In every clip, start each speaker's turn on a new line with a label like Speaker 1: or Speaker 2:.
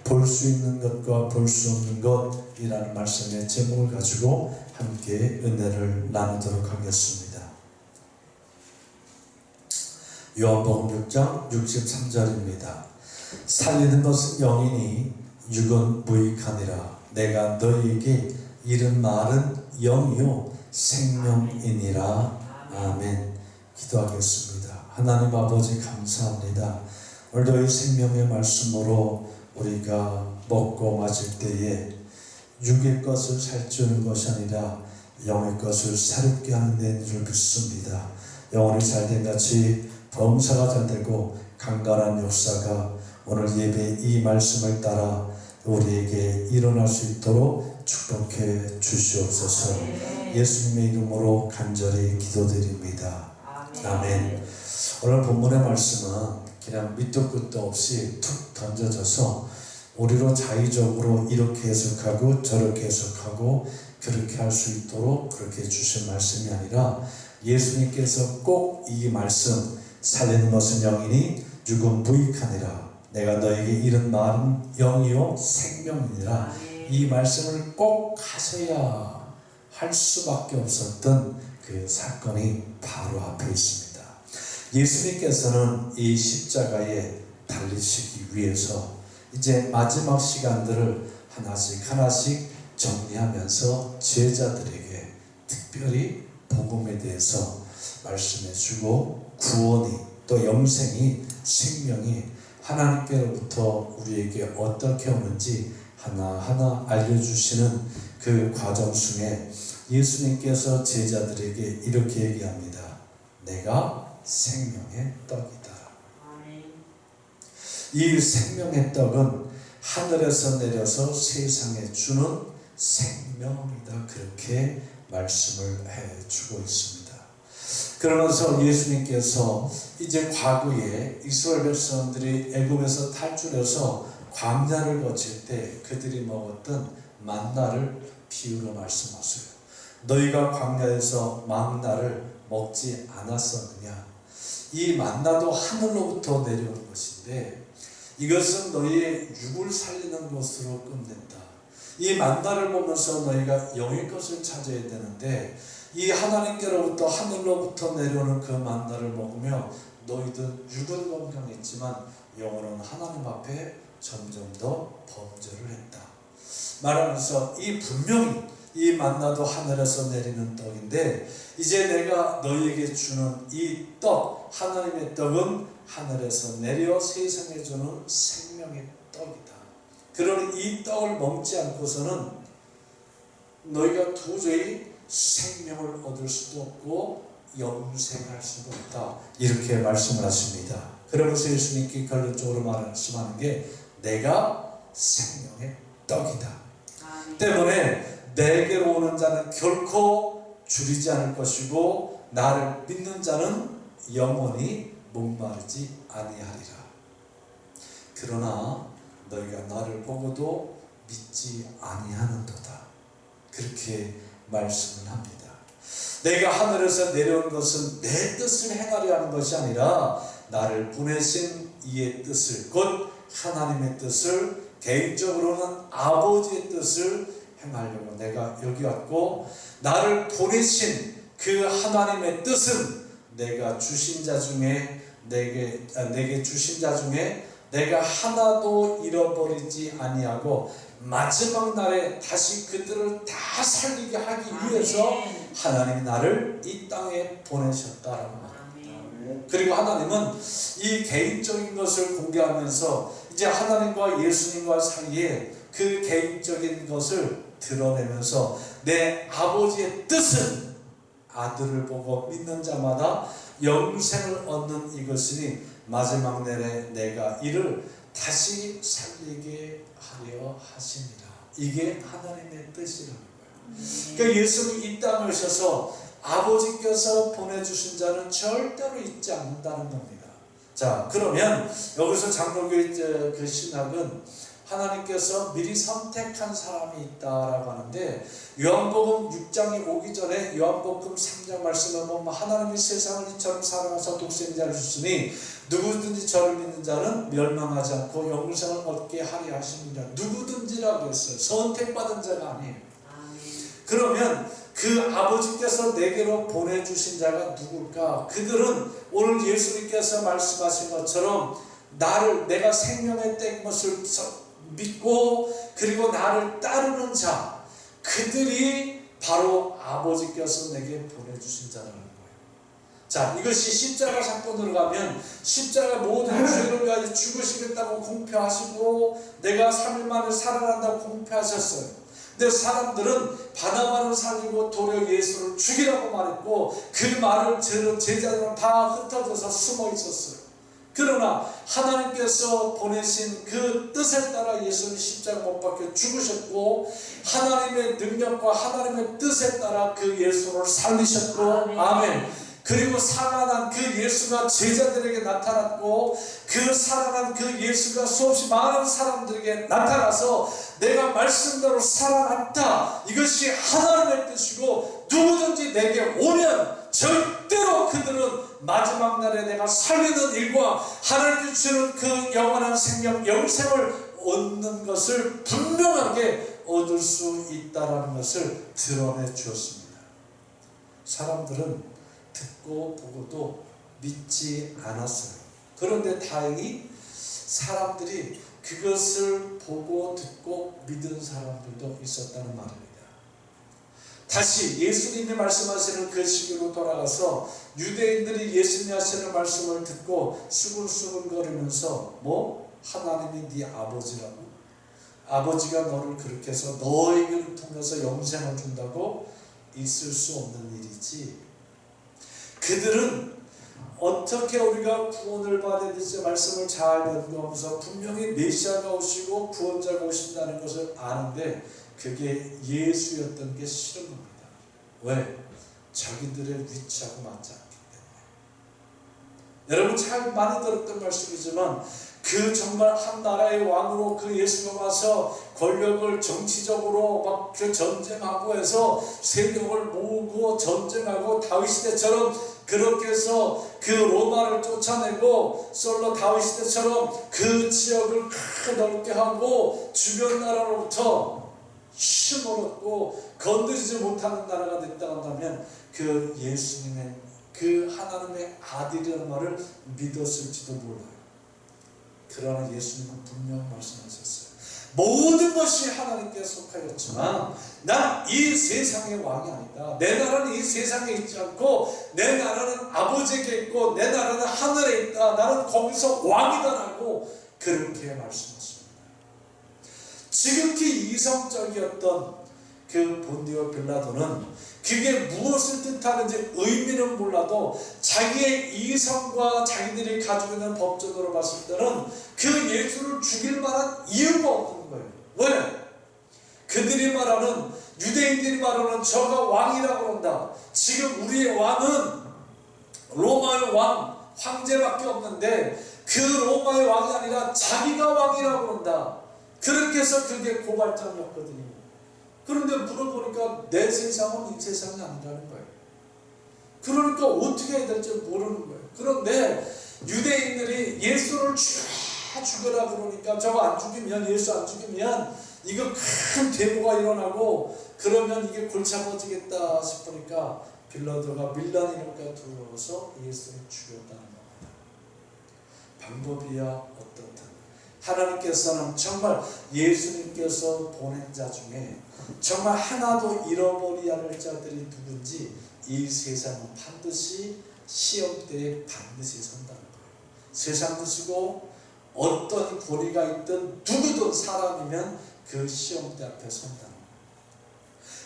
Speaker 1: 볼 수 있는 것과 볼 수 없는 것이라는 말씀의 제목을 가지고 함께 은혜를 나누도록 하겠습니다. 요한복음 6장 63절입니다. 살리는 것은 영이니 육은 무익하니라. 내가 너희에게 이른 말은 영이요 생명이니라. 아멘. 기도하겠습니다. 하나님 아버지 감사합니다. 오늘도 이 생명의 말씀으로 우리가 먹고 마실 때에 육의 것을 살찌우는 것이 아니라 영의 것을 새롭게 하는 데인 줄 믿습니다. 영혼이 잘된 같이 범사가 잘되고 강건한 역사가 오늘 예배 이 말씀을 따라 우리에게 일어날 수 있도록 축복해 주시옵소서. 예수님의 이름으로 간절히 기도드립니다. 아멘. 오늘 본문의 말씀은 그냥 밑도 끝도 없이 툭 던져져서 우리로 자의적으로 이렇게 해석하고 저렇게 해석하고 그렇게 할 수 있도록 그렇게 주신 말씀이 아니라 예수님께서 꼭 이 말씀 살리는 것은 영이니 육은 무익하니라. 내가 너에게 이른 말은 영이요 생명이니라. 이 말씀을 꼭 하셔야 할 수밖에 없었던 그 사건이 바로 앞에 있습니다. 예수님께서는 이 십자가에 달리시기 위해서 이제 마지막 시간들을 하나씩 하나씩 정리하면서 제자들에게 특별히 복음에 대해서 말씀해 주고 구원이 또 영생이 생명이 하나님께로부터 우리에게 어떻게 오는지 하나하나 알려주시는 그 과정 중에 예수님께서 제자들에게 이렇게 얘기합니다. 내가 생명의 떡이다. 이 생명의 떡은 하늘에서 내려서 세상에 주는 생명이다. 그렇게 말씀을 해주고 있습니다. 그러면서 예수님께서 이제 과거에 이스라엘 백성들이 애굽에서 탈출해서 광야를 거칠 때 그들이 먹었던 만나를 비유로 말씀하세요. 너희가 광야에서 만나를 먹지 않았었느냐? 이 만나도 하늘로부터 내려오는 것인데 이것은 너희의 육을 살리는 것으로 끝낸다. 이 만나를 보면서 너희가 영의 것을 찾아야 되는데 이 하나님께로부터 하늘로부터 내려오는 그 만나를 먹으며 너희들 육은 건강했지만 영혼은 하나님 앞에 점점 더 범죄를 했다. 말하면서 이 분명히 이 만나도 하늘에서 내리는 떡인데 이제 내가 너희에게 주는 이 떡, 하나님의 떡은 하늘에서 내려 세상에 주는 생명의 떡이다. 그러니 이 떡을 먹지 않고서는 너희가 도저히 생명을 얻을 수도 없고 영생할 수도 없다. 이렇게 말씀을 하십니다. 그러면서 예수님께 결론적으로 말씀하는 게 내가 생명의 떡이다. 때문에 내게로 오는 자는 결코 줄이지 않을 것이고 나를 믿는 자는 영원히 목마르지 아니하리라. 그러나 너희가 나를 보고도 믿지 아니하는도다. 그렇게 말씀을 합니다. 내가 하늘에서 내려온 것은 내 뜻을 행하려 하는 것이 아니라 나를 보내신 이의 뜻을 곧 하나님의 뜻을 개인적으로는 아버지의 뜻을 행하려고 내가 여기 왔고 나를 보내신 그 하나님의 뜻은 내가 주신 자 중에 내게 주신 자 중에 내가 하나도 잃어버리지 아니하고 마지막 날에 다시 그들을 다 살리게 하기 위해서 하나님이 나를 이 땅에 보내셨다라고 말합니다. 그리고 하나님은 이 개인적인 것을 공개하면서 이제 하나님과 예수님과 사이에 그 개인적인 것을 드러내면서 내 아버지의 뜻은 아들을 보고 믿는 자마다 영생을 얻는 이것이니 마지막 날에 내가 이를 다시 살리게 하려 하십니다. 이게 하나님의 뜻이라는 거예요. 그러니까 예수님이 이 땅에 오셔서 아버지께서 보내주신 자는 절대로 잊지 않는다는 겁니다. 자, 그러면 여기서 장로교의 그 신학은 하나님께서 미리 선택한 사람이 있다라고 하는데, 요한복음 6장이 오기 전에 요한복음 3장 말씀을 보면 하나님이 세상을 이처럼 사랑하사 독생자를 주시니 누구든지 저를 믿는 자는 멸망하지 않고 영생을 얻게 하리 하십니다. 누구든지라고 했어요. 선택받은 자가 아니에요. 그러면 그 아버지께서 내게로 보내주신 자가 누굴까? 그들은 오늘 예수님께서 말씀하신 것처럼 내가 생명의 된 것을 믿고 그리고 나를 따르는 자, 그들이 바로 아버지께서 내게 보내주신 자라는 거예요. 자, 이것이 십자가 사건으로 가면 십자가 모든 죄를 위하여 죽으시겠다고 공표하시고 내가 3일 만에 살아난다고 공표하셨어요. 근데 사람들은 바나바를 살리고 도리어 예수를 죽이라고 말했고 그 말을 제자들은 다 흩어져서 숨어 있었어요. 그러나 하나님께서 보내신 그 뜻에 따라 예수는 십자가 못 박혀 죽으셨고 하나님의 능력과 하나님의 뜻에 따라 그 예수를 살리셨고, 아멘. 그리고 살아난 그 예수가 제자들에게 나타났고 그 살아난 그 예수가 수없이 많은 사람들에게 나타나서 내가 말씀대로 살아났다, 이것이 하나님의 뜻이고 누구든지 내게 오면 절대로 그들은 마지막 날에 내가 살리는 일과 하나님께 주시는 그 영원한 생명, 영생을 얻는 것을 분명하게 얻을 수 있다는 것을 드러내 주었습니다. 사람들은 듣고 보고도 믿지 않았어요. 그런데 다행히 사람들이 그것을 보고 듣고 믿은 사람들도 있었다는 말입니다. 다시 예수님이 말씀하시는 그 시기로 돌아가서 유대인들이 예수님이 하시는 말씀을 듣고 수근수근거리면서 하나님이 네 아버지라고? 아버지가 너를 그렇게 해서 너에게를 통해서 영생을 준다고? 있을 수 없는 일이지. 그들은 어떻게 우리가 구원을 받아야 될지 말씀을 잘 연구하면서 분명히 메시아가 오시고 구원자가 오신다는 것을 아는데 그게 예수였던 게 싫은 겁니다. 왜? 자기들의 위치하고 맞지 않기 때문에. 여러분 잘 많이 들었던 말씀이지만 그 정말 한 나라의 왕으로 그 예수가 와서 권력을 정치적으로 막 전쟁하고 해서 세력을 모으고 전쟁하고 다윗 시대처럼 그렇게 해서 그 로마를 쫓아내고 솔로 다윗 시대처럼 그 지역을 크게 넓게 하고 주변 나라로부터 힘을 얻고 건드리지 못하는 나라가 됐다 한다면 그 예수님의 그 하나님의 아들이라는 말을 믿었을지도 몰라요. 그러나 예수님은 분명 말씀하셨어요. 모든 것이 하나님께 속하였지만 난 이 세상의 왕이 아니다. 내 나라는 이 세상에 있지 않고 내 나라는 아버지에게 있고 내 나라는 하늘에 있다. 나는 거기서 왕이다라고 그렇게 말씀하십니다. 지극히 이성적이었던 그 본디오 빌라도는 그게 무엇을 뜻하는지 의미는 몰라도 자기의 이성과 자기들이 가지고 있는 법적으로 봤을 때는 그 예수를 죽일 만한 이유가 없는 거예요. 왜? 그들이 말하는, 유대인들이 말하는 저가 왕이라고 한다. 지금 우리의 왕은 로마의 왕, 황제밖에 없는데 그 로마의 왕이 아니라 자기가 왕이라고 한다. 그렇게 해서 그게 고발장이었거든요. 그런데 물어보니까 내 세상은 이 세상이 아니라는 거예요. 그러니까 어떻게 해야 될지 모르는 거예요. 그런데 유대인들이 예수를 죽여라 그러니까 저거 안 죽이면, 예수 안 죽이면 이거 큰 데모가 일어나고 그러면 이게 골치 아파지겠다 싶으니까 빌라도가 밀란이니까 들어와서 예수를 죽였다는 겁니다. 방법이야 어떻든 하나님께서는 정말 예수님께서 보낸 자 중에 정말 하나도 잃어버려야 할 자들이 누군지 이 세상은 반드시 시험 때에 반드시 선다는 거예요. 세상 드시고 어떤 권위가 있든 누구든 사람이면 그 시험 때 앞에 선다는 거예요.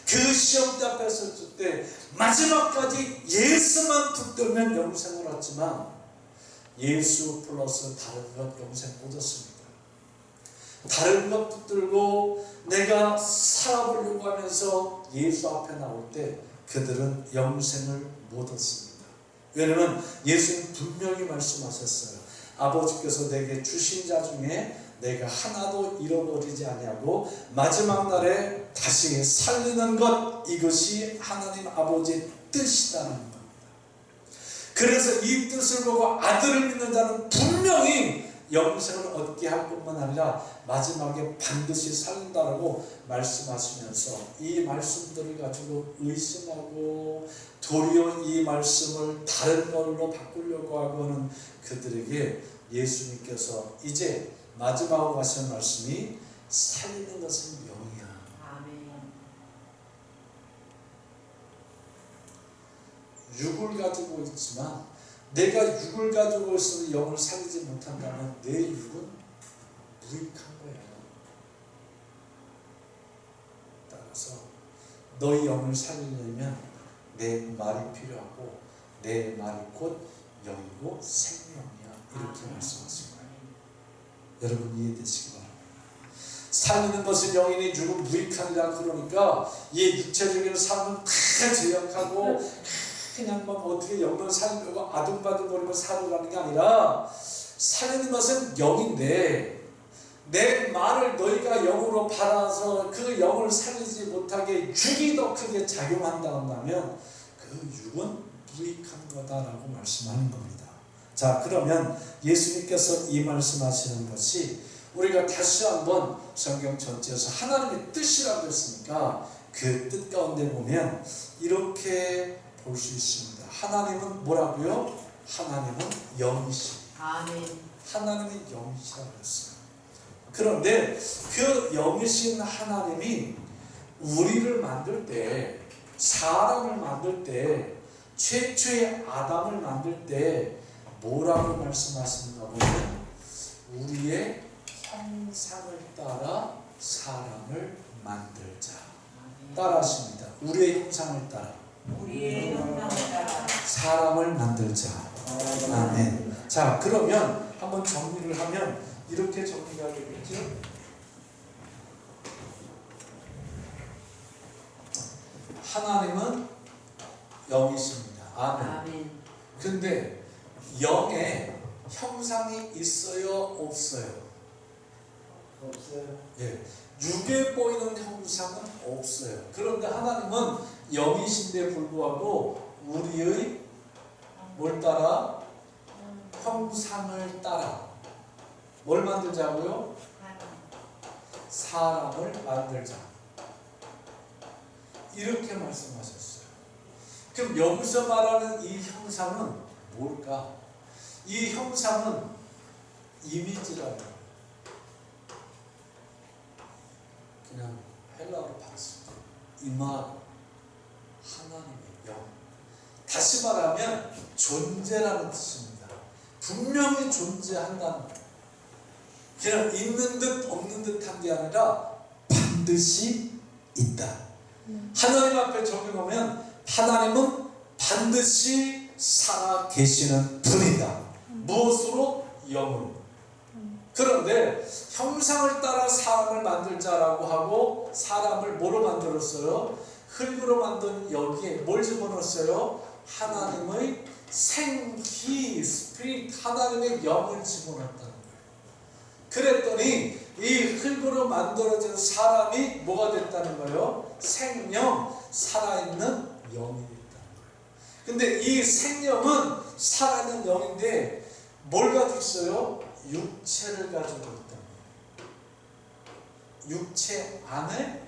Speaker 1: 그 시험 때 앞에 섰을 때 마지막까지 예수만 붙들면 영생을 얻지만 예수 플러스 다른 것 영생 못 얻습니다. 다른 것 붙들고 내가 살아보려고 하면서 예수 앞에 나올 때 그들은 영생을 못 얻습니다. 왜냐하면 예수님 분명히 말씀하셨어요. 아버지께서 내게 주신 자 중에 내가 하나도 잃어버리지 아니하고 마지막 날에 다시 살리는 것, 이것이 하나님 아버지의 뜻이라는 겁니다. 그래서 이 뜻을 보고 아들을 믿는 자는 분명히 영생을 얻게 할 뿐만 아니라 마지막에 반드시 살린다라고 말씀하시면서 이 말씀들을 가지고 의심하고 도리어 이 말씀을 다른 걸로 바꾸려고 하고는 그들에게 예수님께서 이제 마지막으로 하시는 말씀이 살리는 것은 영이야.
Speaker 2: 아멘.
Speaker 1: 육을 가지고 있지만 내가 육을 가지고 있어도 영을 살리지 못한다면 내 육은 무익한 거야. 따라서 너희 영을 살리려면 내 말이 필요하고 내 말이 곧 영이고 생명이야. 이렇게 말씀하신 거예요. 여러분 이해되시기 바랍니다. 살리는 것은 영이니 육은 무익하니라. 그러니까 이 육체적인 삶은 다 제약하고 그냥 막 어떻게 영을 살려고 아둥바둥거리며 살으라는 게 아니라 살리는 것은 영인데 내 말을 너희가 영으로 받아서 그 영을 살리지 못하게 육이 더 크게 작용한다 한다면 그 육은 무익한 거다라고 말씀하는 겁니다. 자, 그러면 예수님께서 이 말씀하시는 것이 우리가 다시 한번 성경 전체에서 하나님의 뜻이라고 했으니까 그 뜻 가운데 보면 이렇게 볼 수 있습니다. 하나님은 뭐라고요? 하나님은 영이십니다.
Speaker 2: 아멘.
Speaker 1: 하나님은 영이시라고 했어요. 그런데 그 영이신 하나님이 우리를 만들 때, 사람을 만들 때, 최초의 아담을 만들 때 뭐라고 말씀하시는가 보면 우리의 형상을 따라 사람을 만들자. 따라하십니다. 우리의 형상을 따라
Speaker 2: 우리의 형상을 따라
Speaker 1: 사람을 만들자. 아멘. 자, 그러면 한번 정리를 하면 이렇게 정리가 되겠죠? 하나님은 영이십니다. 아멘.
Speaker 2: 아멘.
Speaker 1: 근데 영에 형상이 있어요? 없어요?
Speaker 3: 없어요.
Speaker 1: 예. 육에 보이는 형상은 없어요. 그런데 하나님은 영이신데 불구하고 우리의 뭘 따라? 형상을 따라 뭘 만들자고요? 사람을 만들자. 이렇게 말씀하셨어요. 그럼 여기서 말하는 이 형상은 뭘까? 이 형상은 이미지라는 거예요. 그냥 헬라어로 봤을 때 이마고 하나님의 영. 다시 말하면 존재라는 뜻입니다. 분명히 존재한다는 거예요. 그냥 있는 듯 없는 듯한 게 아니라 반드시 있다. 하나님 앞에 적용하면 하나님은 반드시 살아 계시는 분이다. 무엇으로? 영으로. 그런데 형상을 따라 사람을 만들자라고 하고 사람을 뭐로 만들었어요? 흙으로 만든 여기에 뭘 집어넣었어요? 하나님의 생기, 스피릿, 하나님의 영을 집어넣었다는 거예요. 그랬더니 이 흙으로 만들어진 사람이 뭐가 됐다는 거예요? 생명, 살아있는 영이 됐다는 거예요. 근데 이 생명은 살아있는 영인데 뭘 가지고 있어요? 육체를 가지고 있다는 거예요. 육체 안에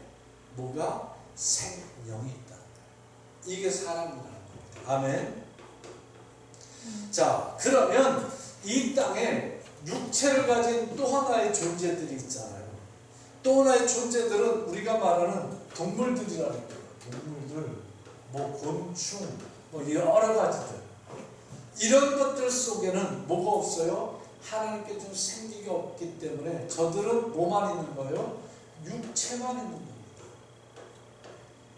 Speaker 1: 뭐가? 생명이 있다는 거예요. 이게 사람이라는 겁니다. 아멘. 자, 그러면 이 땅에 육체를 가진 또 하나의 존재들이 있잖아요. 또 하나의 존재들은 우리가 말하는 동물들이라는 거예요. 동물들, 뭐 곤충, 뭐 여러 가지들. 이런 것들 속에는 뭐가 없어요? 하나님께 준 생기가 없기 때문에 저들은 뭐만 있는 거예요? 육체만 있는 겁니다.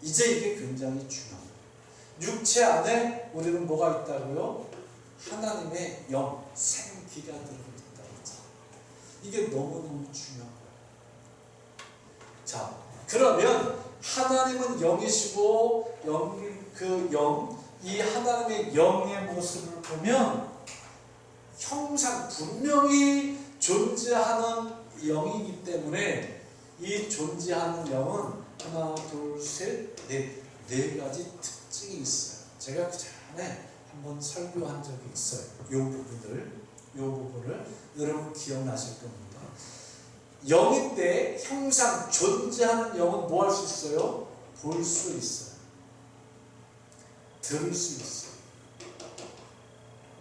Speaker 1: 이제 이게 굉장히 중요합니다. 육체 안에 우리는 뭐가 있다고요? 하나님의 영, 생기가 들어있다고 했죠. 이게 너무너무 중요한 거예요. 자, 그러면 하나님은 영이시고 이 하나님의 영의 모습을 보면 형상, 분명히 존재하는 영이기 때문에 이 존재하는 영은 하나, 둘, 셋, 네 가지 특징이 있어요. 제가 그 전에 한번 설교한 적이 있어요. 이 부분을 여러분 기억나실 겁니다. 영인데 형상 존재하는 영은 뭐 할 수 있어요? 볼 수 있어요. 들을 수 있어요.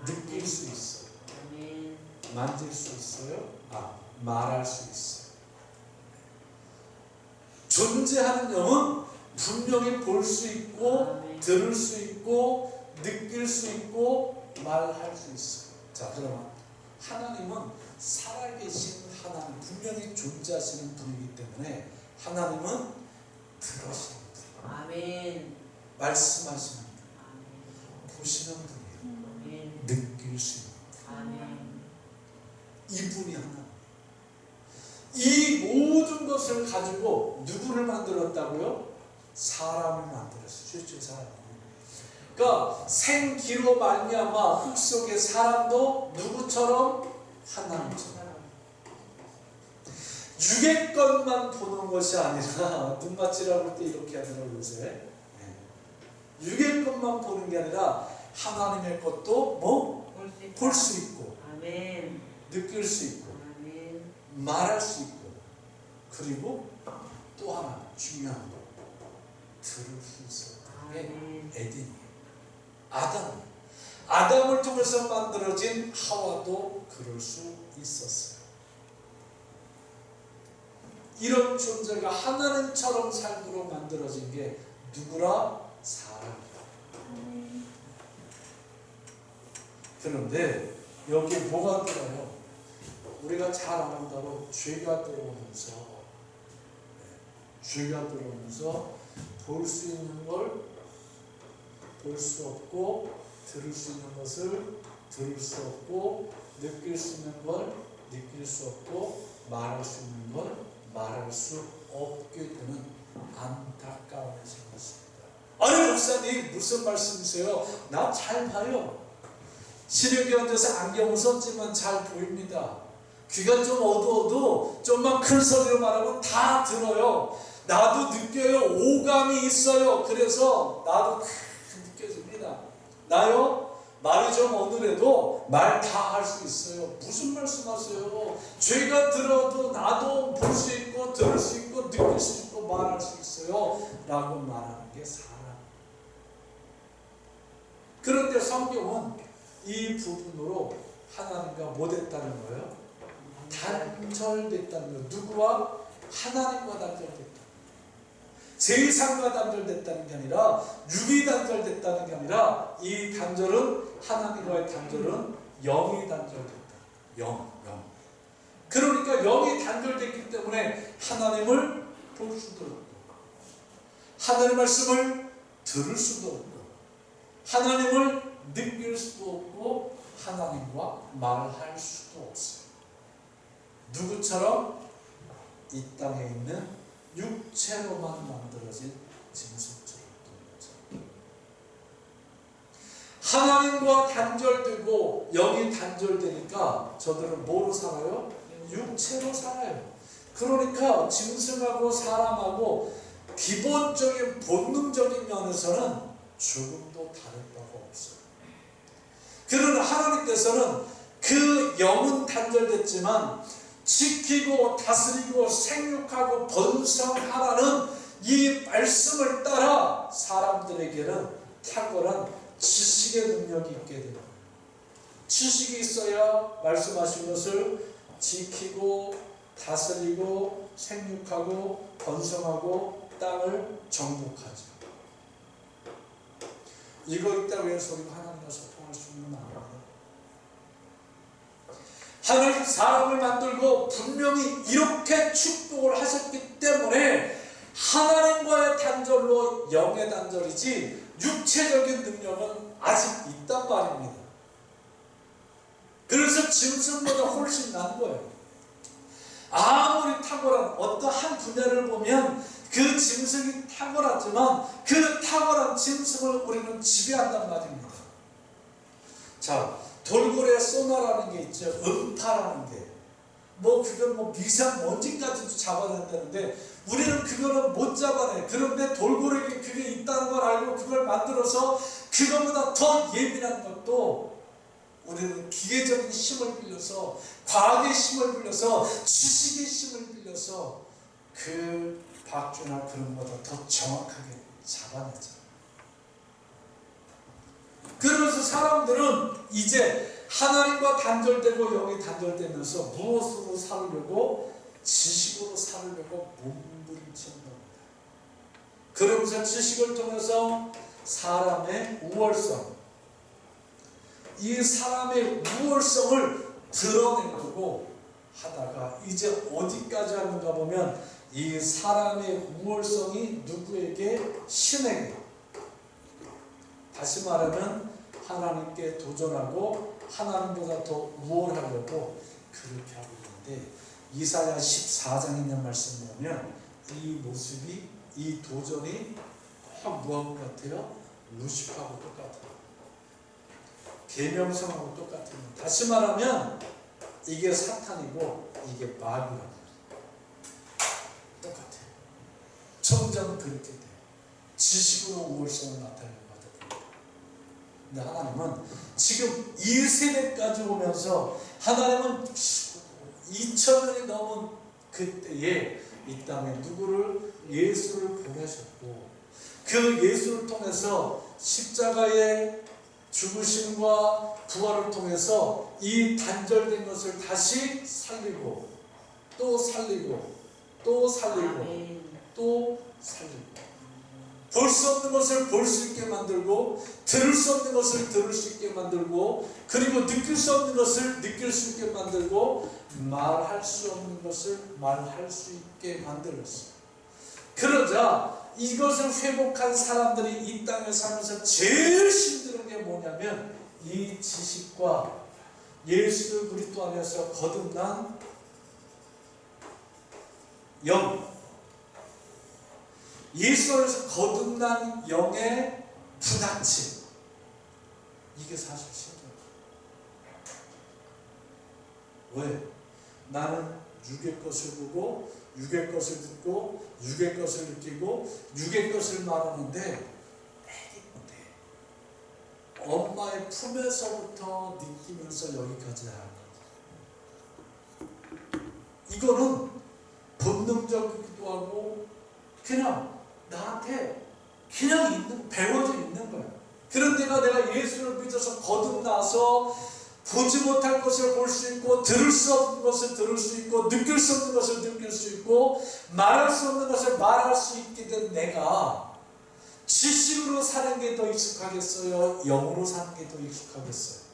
Speaker 1: 느낄 수 있어요. 만질 수 있어요. 말할 수 있어요. 존재하는 영은 분명히 볼 수 있고 들을 수 있고 느낄 수 있고 말할 수 있어요. 자, 그러면 하나님은 살아계신 하나님, 분명히 존재하시는 분이기 때문에 하나님은 들으시는 분,
Speaker 3: 아멘.
Speaker 1: 말씀하시는 분,
Speaker 3: 아멘.
Speaker 1: 보시는 분이에요.
Speaker 3: 아멘.
Speaker 1: 느낄 수 있는
Speaker 3: 아멘.
Speaker 1: 이분이 하나님. 이 모든 것을 가지고 누구를 만들었다고요? 사람을 만들었어요. 실제 사람. 그러니까 생기로 말미암아 흙 속의 사람도 누구처럼? 하나님처럼. 육의 것만 보는 것이 아니라 눈맞이라고 할 때 이렇게 하더라고요. 요새. 육의 것만 보는 게 아니라 하나님의 것도 뭐? 볼 수 있고
Speaker 3: 아멘.
Speaker 1: 느낄 수 있고
Speaker 3: 아멘.
Speaker 1: 말할 수 있고 그리고 또 하나 중요한 거 들을 수 있어요. 그게
Speaker 3: 아멘.
Speaker 1: 에덴이에요. 아담을 통해서 만들어진 하와도 그럴 수 있었어요. 이런 존재가 하나님처럼 삶으로 만들어진 게 누구라? 사람이다. 그런데 여기 뭐가 들어요? 우리가 잘 아는 대로 죄가 들어오면서 볼 수 있는 걸 볼 수 없고 들을 수 있는 것을 들을 수 없고 느낄 수 있는 걸 느낄 수 없고 말할 수 있는 걸 말할 수 없게 되는 안타까움을 생겼습니다. 아니 목사님 무슨 말씀이세요? 나 잘 봐요. 시력이 얹어서 안경을 썼지만 잘 보입니다. 귀가 좀 어두워도 좀만 큰 소리로 말하면 다 들어요. 나도 느껴요. 오감이 있어요. 그래서 나도 느껴집니다. 나요? 말이 좀 어느래도 말 다 할 수 있어요. 무슨 말씀하세요? 죄가 들어도 나도 볼 수 있고 들을 수 있고 느낄 수 있고 말할 수 있어요. 라고 말하는 게 사람. 그런데 성경은 이 부분으로 하나님과 뭐 됐다는 거예요? 단절됐다는 거예요. 누구와? 하나님과 단절됐다. 세상과 단절됐다는 게 아니라 육이 단절됐다는 게 아니라 이 단절은 하나님과의 단절은 영이 단절됐다. 영. 그러니까 영이 단절됐기 때문에 하나님을 볼 수도 없고 하나님의 말씀을 들을 수도 없고 하나님을 느낄 수도 없고 하나님과 말할 수도 없어요. 누구처럼? 이 땅에 있는 육체로만 만들어진 짐승처럼 된 거죠. 하나님과 단절되고 영이 단절되니까 저들은 뭐로 살아요? 육체로 살아요. 그러니까 짐승하고 사람하고 기본적인 본능적인 면에서는 조금도 다를 바가 없어요. 그러나 하나님께서는 그 영은 단절됐지만 지키고 다스리고 생육하고 번성하라는 이 말씀을 따라 사람들에게는 탁월한 지식의 능력이 있게 됩니다. 지식이 있어야 말씀하신 것을 지키고 다스리고 생육하고 번성하고 땅을 정복하죠. 이거 있다고 해서 우리가 하나님과 소통할 수 있는 건 아니에요. 하나님 사람을 만들고 분명히 이렇게 축복을 하셨기 때문에 하나님과의 단절로 영의 단절이지 육체적인 능력은 아직 있단 말입니다. 그래서 짐승보다 훨씬 난 거예요. 아무리 탁월한 어떠한 분야를 보면 그 짐승이 탁월하지만 그 탁월한 짐승을 우리는 지배한단 말입니다. 자, 돌고래 소나라는 게 있죠. 음파라는 게. 그건 미세먼지까지도 잡아낸다는데 우리는 그거는 못 잡아내. 그런데 돌고래에 그게 있다는 걸 알고 그걸 만들어서 그거보다 더 예민한 것도 우리는 기계적인 힘을 빌려서, 과학의 힘을 빌려서, 지식의 힘을 빌려서 그 박쥐나 그런 것보다 더 정확하게 잡아내죠. 그래서 사람들은 이제 하나님과 단절되고 영이 단절되면서 무엇으로 살으려고? 지식으로 살으려고 몸부림치는 겁니다. 그러면서 지식을 통해서 사람의 우월성, 이 사람의 우월성을 드러내려고 하다가 이제 어디까지 하는가 보면 이 사람의 우월성이 누구에게? 신에게. 다시 말하면 하나님께 도전하고 하나님보다 더 우월하려고 그렇게 하고 있는데, 이사야 14장에 있는 말씀 보면 이 모습이, 이 도전이 뭐하고 같아요? 루시파하고 똑같아요. 계명성하고 똑같아요. 다시 말하면 이게 사탄이고 이게 마귀라고. 똑같아요. 점점 그렇게 돼요. 지식으로 우월성을 나타내는 거죠. 근데 하나님은 지금 1세대까지 오면서 하나님은 2000년이 넘은 그때에 이 땅에 누구를? 예수를 보내셨고, 그 예수를 통해서 십자가의 죽으심과 부활을 통해서 이 단절된 것을 다시 살리고 또 살리고 또 살리고
Speaker 3: 아멘.
Speaker 1: 또 살리고, 볼 수 없는 것을 볼 수 있게 만들고, 들을 수 없는 것을 들을 수 있게 만들고, 그리고 느낄 수 없는 것을 느낄 수 있게 만들고, 말할 수 없는 것을 말할 수 있게 만들었어요. 그러자 이것을 회복한 사람들이 이 땅에 살면서 제일 힘든 게 뭐냐면 이 지식과 예수 그리스도 안에서 거듭난 영, 예수 안에서 거듭난 영의 부닥침, 이게 사실 힘들어요. 왜? 나는 육의 것을 보고 육의 것을 듣고 육의 것을 느끼고 육의 것을 말하는데 애기 때 엄마의 품에서부터 느끼면서 여기까지 나간 거죠. 이거는 본능적이기도 하고 그냥 나한테 그냥 배워져 있는 거예요. 그런데가 내가 예수를 믿어서 거듭나서 보지 못할 것을 볼 수 있고, 들을 수 없는 것을 들을 수 있고, 느낄 수 없는 것을 느낄 수 있고, 말할 수 없는 것을 말할 수 있게 된 내가 지식으로 사는 게 더 익숙하겠어요? 영으로 사는 게 더 익숙하겠어요?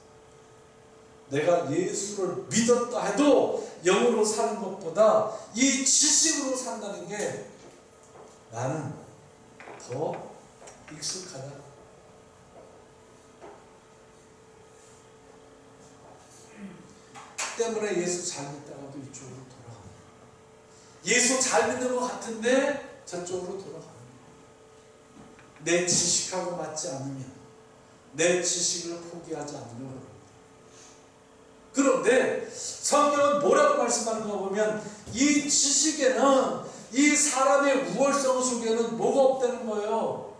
Speaker 1: 내가 예수를 믿었다 해도 영으로 사는 것보다 이 지식으로 산다는 게 나는 더 익숙하다. 때문에 예수 잘 믿다가도 이쪽으로 돌아갑니다. 예수 잘 믿는 것 같은데 저쪽으로 돌아갑니다. 내 지식하고 맞지 않으면, 내 지식을 포기하지 않으면 그럽니다. 그런데 성경은 뭐라고 말씀하는가 보면 이 지식에는, 이 사람의 우월성 속에는 뭐가 없다는 거예요?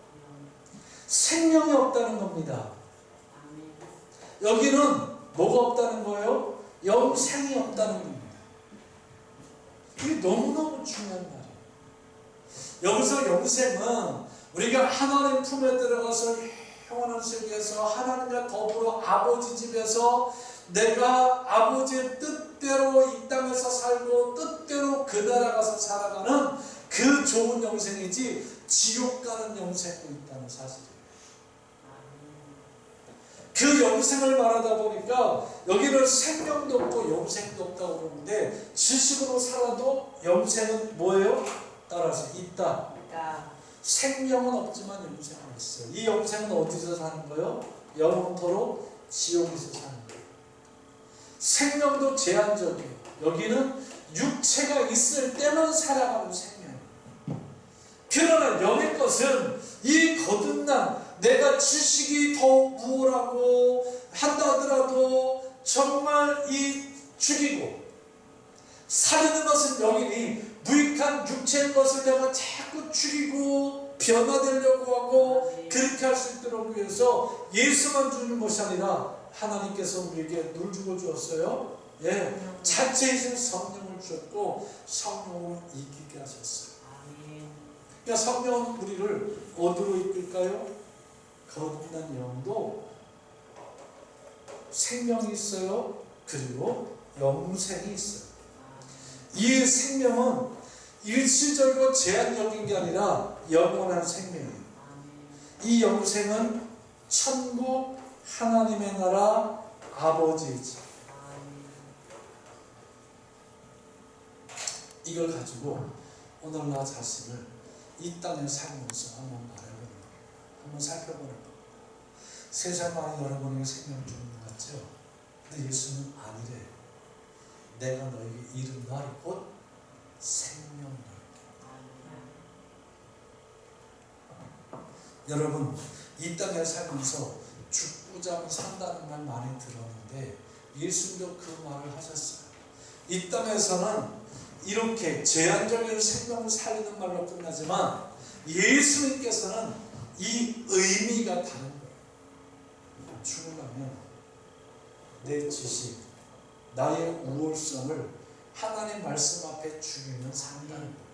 Speaker 1: 생명이 없다는 겁니다. 여기는 뭐가 없다는 거예요? 영생이 없다는 겁니다. 이게 너무너무 중요한 말이에요. 여기서 영생은 우리가 하나님 품에 들어가서 영원한 세계에서 하나님과 더불어 아버지 집에서 내가 아버지의 뜻대로 이 땅에서 살고 뜻대로 그 나라 가서 살아가는 그 좋은 영생이지 지옥 가는 영생도 있다는 사실이에요. 그 영생을 말하다 보니까 여기는 생명도 없고 영생도 없다고 그러는데, 지식으로 살아도 영생은 뭐예요? 따라서 있다. 생명은 없지만 영생은 있어요. 이 영생은 어디서 사는 거예요? 영원토록 지옥에서 사는 거예요. 생명도 제한적이에요. 여기는 육체가 있을 때만 살아가는 생명이에요. 그러나 영의 것은 이 거듭난, 내가 지식이 더 우월하고 한다 하더라도 정말 이 죽이고 살리는 것은 영이니 무익한 육체의 것을 내가 자꾸 죽이고 변화되려고 하고 그렇게 할 수 있도록 위해서 예수만 주는 것이 아니라 하나님께서 우리에게 늘 주고 주었어요. 예, 자체이신 성령을 주셨고 성령으로 이기게 하셨어요.
Speaker 3: 아멘.
Speaker 1: 그러니까 성령은 우리를 어디로 이끌까요? 거듭난 영도 생명이 있어요. 그리고 영생이 있어요. 이 생명은 일시적이고 제한적인 게 아니라 영원한 생명이에요. 이 영생은 천국 하나님의 나라 아버지이지. 이걸 가지고 오늘 나 자신을 이 땅에 살면서 한번 말해보는 거예요. 한번 살펴보는 겁니다. 세상 많은 여러분에게 생명 주는 것 같죠? 근데 예수는 아니래. 내가 너에게 이른 날이 곧 생명날. 여러분, 이 땅에 살면서 죽고자 하면 산다는 말 많이 들었는데 예수님도 그 말을 하셨어요. 이 땅에서는 이렇게 제한적인 생명을 살리는 말로 끝나지만 예수님께서는 이 의미가 다른 거예요. 죽으려면 내 지식, 나의 우월성을 하나님 말씀 앞에 죽이면 산다는 거예요.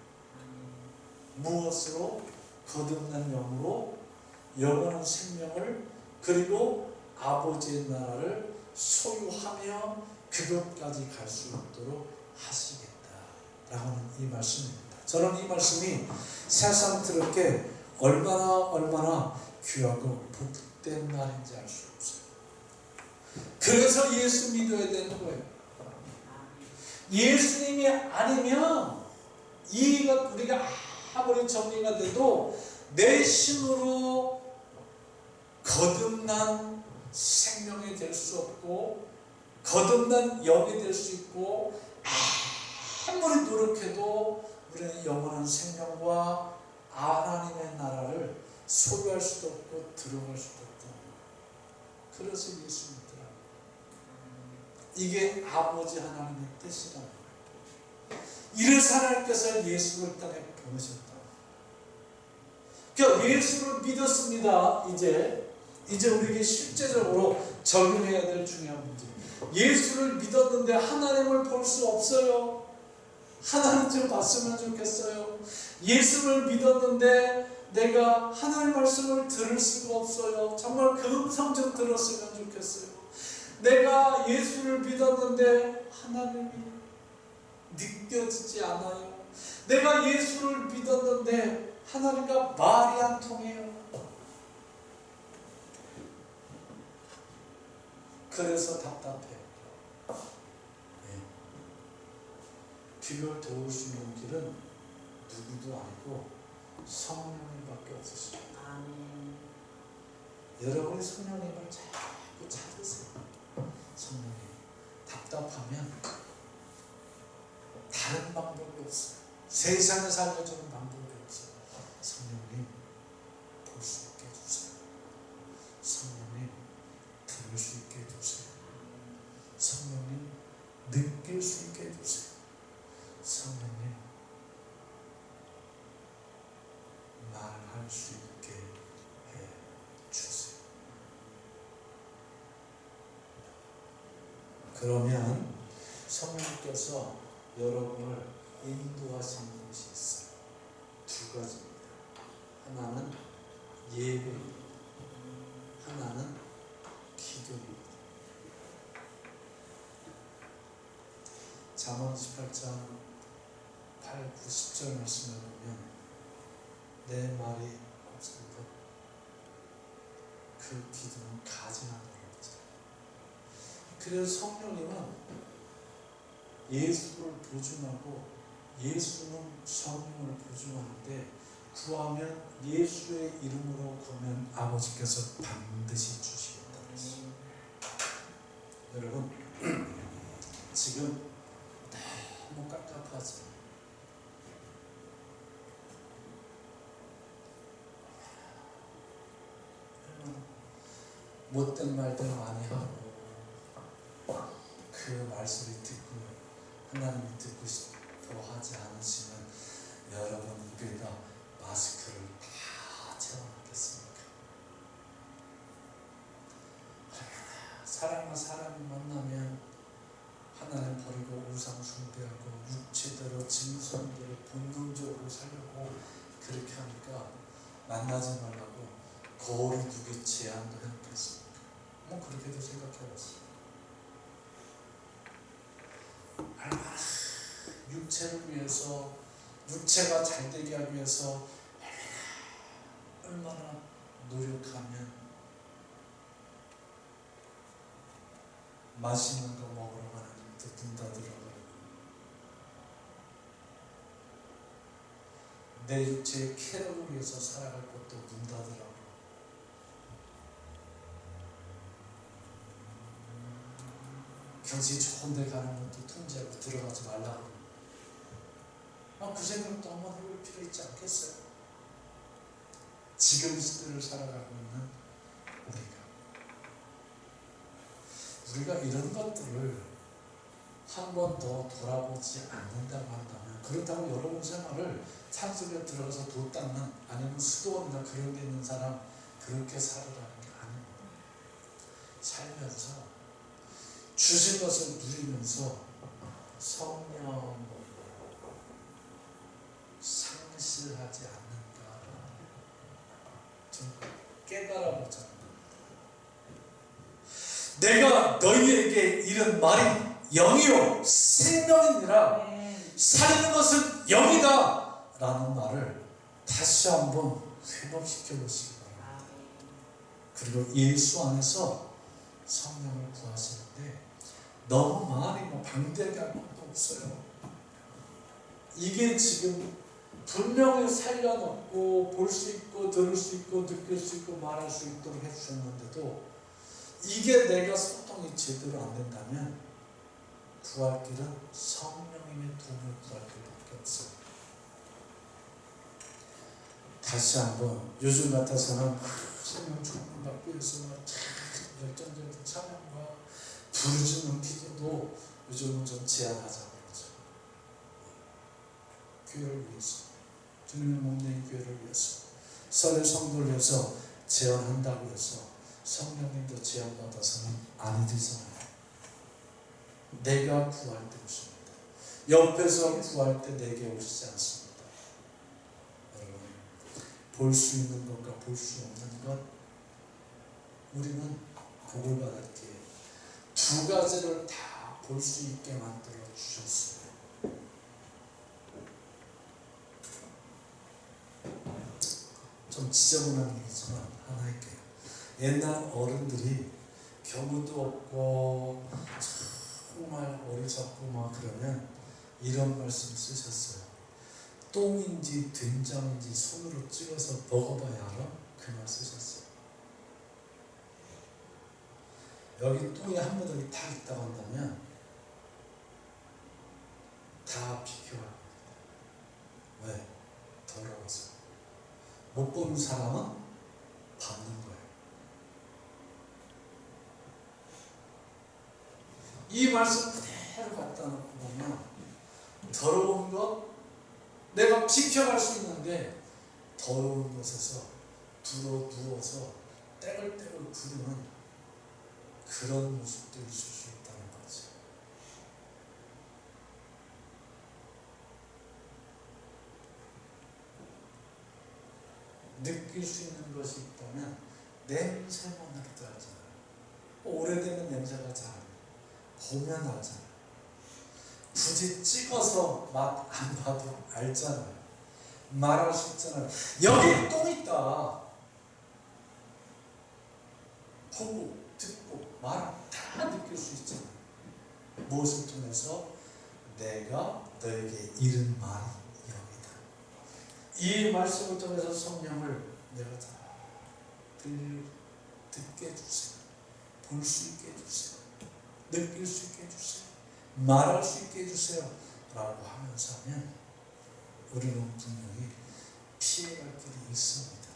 Speaker 1: 무엇으로? 거듭난 영으로 영원한 생명을 그리고 아버지의 나라를 소유하며 그것까지 갈 수 있도록 하시겠다라는 이 말씀입니다. 저는 이 말씀이 새삼스럽게 얼마나 귀하고 복된 말인지 알 수 없어요. 그래서 예수 믿어야 되는 거예요. 예수님이 아니면 이것 우리가 아무리 정리가 돼도 내 힘으로 거듭난 생명이 될 수 없고 거듭난 영이 될 수 있고 아무리 노력해도 우리는 영원한 생명과 하나님의 나라를 소유할 수도 없고 들어갈 수도 없다. 그래서 예수 믿더라고요. 이게 아버지 하나님의 뜻이라는 거예요. 이래서 하나님께서 예수를 땅에 보내셨다. 그러니까 예수를 믿었습니다. 이제 우리에게 실제적으로 적용해야 될 중요한 문제. 예수를 믿었는데 하나님을 볼 수 없어요. 하나님 좀 봤으면 좋겠어요. 예수를 믿었는데 내가 하나님 말씀을 들을 수가 없어요. 정말 그 음성 좀 들었으면 좋겠어요. 내가 예수를 믿었는데 하나님이 느껴지지 않아요. 내가 예수를 믿었는데 하나님과 말이 안 통해요. 그래서 답답해요. 네. 그걸 도울 수 있는 길은 누구도 아니고 성령님밖에 없으십니다.
Speaker 3: 아멘.
Speaker 1: 여러분이 성령님을 자꾸 찾으세요. 성령님 답답하면 다른 방법이 없어요. 세상에 살려주는 방법이 없어요. 성령님 볼 수 있게 해주세요. 성령님 들을 수 있게 해주세요. 성령님 느낄 수 있게 해주세요. 성령님 말할 수 있게 해주세요. 그러면 성령님께서 여러분을 인도하시는 것이 있어요. 두 가지입니다. 하나는 예배입니다. 하나는 기도입니다. 잠언 28장 8, 9, 10절 말씀을 보면 내 말이 없어도 그 기도는 가증한다고 했잖아요. 그래서 성령님은 예수를 보증하고 예수는 성령을 보증하는데 구하면 예수의 이름으로 구하면 아버지께서 반드시 주시겠다 그랬어요. 여러분 지금 너무 깝깝하죠. 못된 말들 많이 하고 그 말소리 듣고 하나님이 듣고 싶어 하지 않으시면 여러분 우리가 마스크를 다 채워넣겠습니까? 사람과 사람이 만나면 하나님 버리고 우상 숭배하고 육체대로 짐승대로 본능적으로 살려고 그렇게 하니까 만나지 말라고 거리 두기 제한도 했겠습니까? 뭐 그렇게도 생각해봤어요. 얼마나 육체를 위해서 육체가 잘 되게 하기 위해서 얼마나 노력하면 맛있는 거 먹으러 가는 또 문 닫으라고 내 육체의 쾌락을 위해서 살아갈 것도 문 닫으라고 경치 좋은 데 가는 것도 통제하고 들어가지 말라고 그 생각도 한번 해볼 필요 있지 않겠어요? 지금 시대를 살아가고 있는 우리가 이런 것들을 한 번 더 돌아보지 않는다고 한다면 그렇다고 여러분 생활을 산속에 들어가서 도 닦는 아니면 수도원이나 그런 데 있는 사람 그렇게 살아가는 게 아닙니다. 살면서 주신 것을 누리면서 성령 상실하지 않는가 좀 깨달아보자. 내가 너희에게 이른 말이 영이요 생명이니라. 살리는 것은 영이다 라는 말을 다시 한번 회복시켜 보시기 바랍니다. 그리고 예수 안에서 성령을 구하시는데 너무 많이 방대하게 할 것도 없어요. 이게 지금 분명히 살려놓고 볼 수 있고 들을 수 있고 느낄 수 있고 말할 수 있도록 해주셨는데도 이게 내가 소통이 제대로 안 된다면 구할 길은 성령님의 도움을 구할 길밖에 없어요. 다시 한번 요즘 같아서는 성령 충만 받기 위해서 열정적인 찬양과 부르짖는 기도도 요즘은 좀 제한하자고 그러죠. 교회를 위해서 주님의 몸된 교회를 위해서 설의 성도를 위해서 제한한다고 해서 성령님도 제한받아서는 안 되잖아요. 내가 구할 때 오십니다. 옆에서 구할 때 내게 오시지 않습니다. 여러분, 볼 수 있는 것과 볼 수 없는 것 우리는 복을 받을 때 두 가지를 다 볼 수 있게 만들어 주셨어요. 좀 지저분한 얘기지만 하나 할게요. 옛날 어른들이 교무도 없고 정말 어리석고 막 그러면 이런 말씀 쓰셨어요. 똥인지 된장인지 손으로 찍어서 먹어봐야 알아? 그 말 쓰셨어요. 여기 똥이 한 무더기 딱 있다고 한다면 다 비켜야 합니다. 왜? 더러워서. 못 보는 사람은 받는 거예요. 이 말씀 그대로 갖다 놓고 보면 더러운 것 내가 비켜갈 수 있는데 더러운 곳에서 누워서 떼글떼글 부르는 그런 모습도 있을 수 있다는 거죠. 느낄 수 있는 것이 있다면 냄새만으로도 알잖아요. 오래되면 냄새가 잘 보면 알잖아요. 굳이 찍어서 맛 안 봐도 알잖아요. 말할 수 있잖아요. 여기 똥 있다. 보고 듣고 말 다 느낄 수 있잖아요. 무엇을 통해서? 내가 너에게 이른 말이 영이다. 이 말씀을 통해서 성령을 내가 다 듣게 해주세요. 볼 수 있게 해주세요. 느낄 수 있게 해주세요. 말할 수 있게 해주세요. 라고 하면서 하면 우리는 분명히 피해갈 길이 있습니다.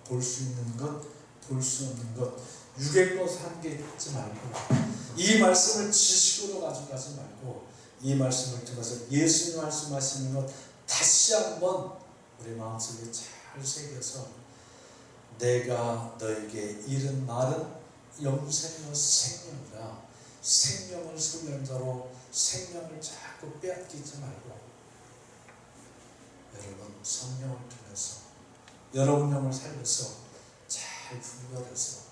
Speaker 1: 볼 수 있는 것, 볼 수 없는 것, 육의 것 한계지 말고 이 말씀을 지식으로 가져가지 말고 이 말씀을 통해서 예수님 말씀하시는 것 다시 한번 우리 마음속에 잘 새겨서 내가 너에게 이른 말은 영생이요 생명이라 생명을 술는 자로 생명을 자꾸 빼앗기지 말고 여러분 성령을 통해서 여러분 영을 살려서 잘 분별해서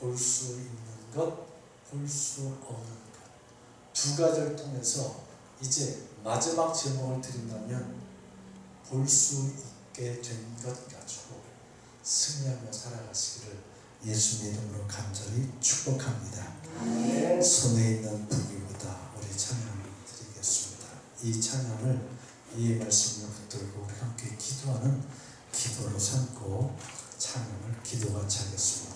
Speaker 1: 볼 수 있는 것, 볼 수 없는 것 두 가지를 통해서 이제 마지막 제목을 드린다면 볼 수 있게 된 것 가지고 승리하며 살아가시기를 예수님 이름으로 간절히 축복합니다. 손에 있는 부기보다 우리 찬양을 드리겠습니다. 이 찬양을 이 말씀을 붙들고 우리 함께 기도하는 기도로 삼고 찬양을 기도같이 하겠습니다.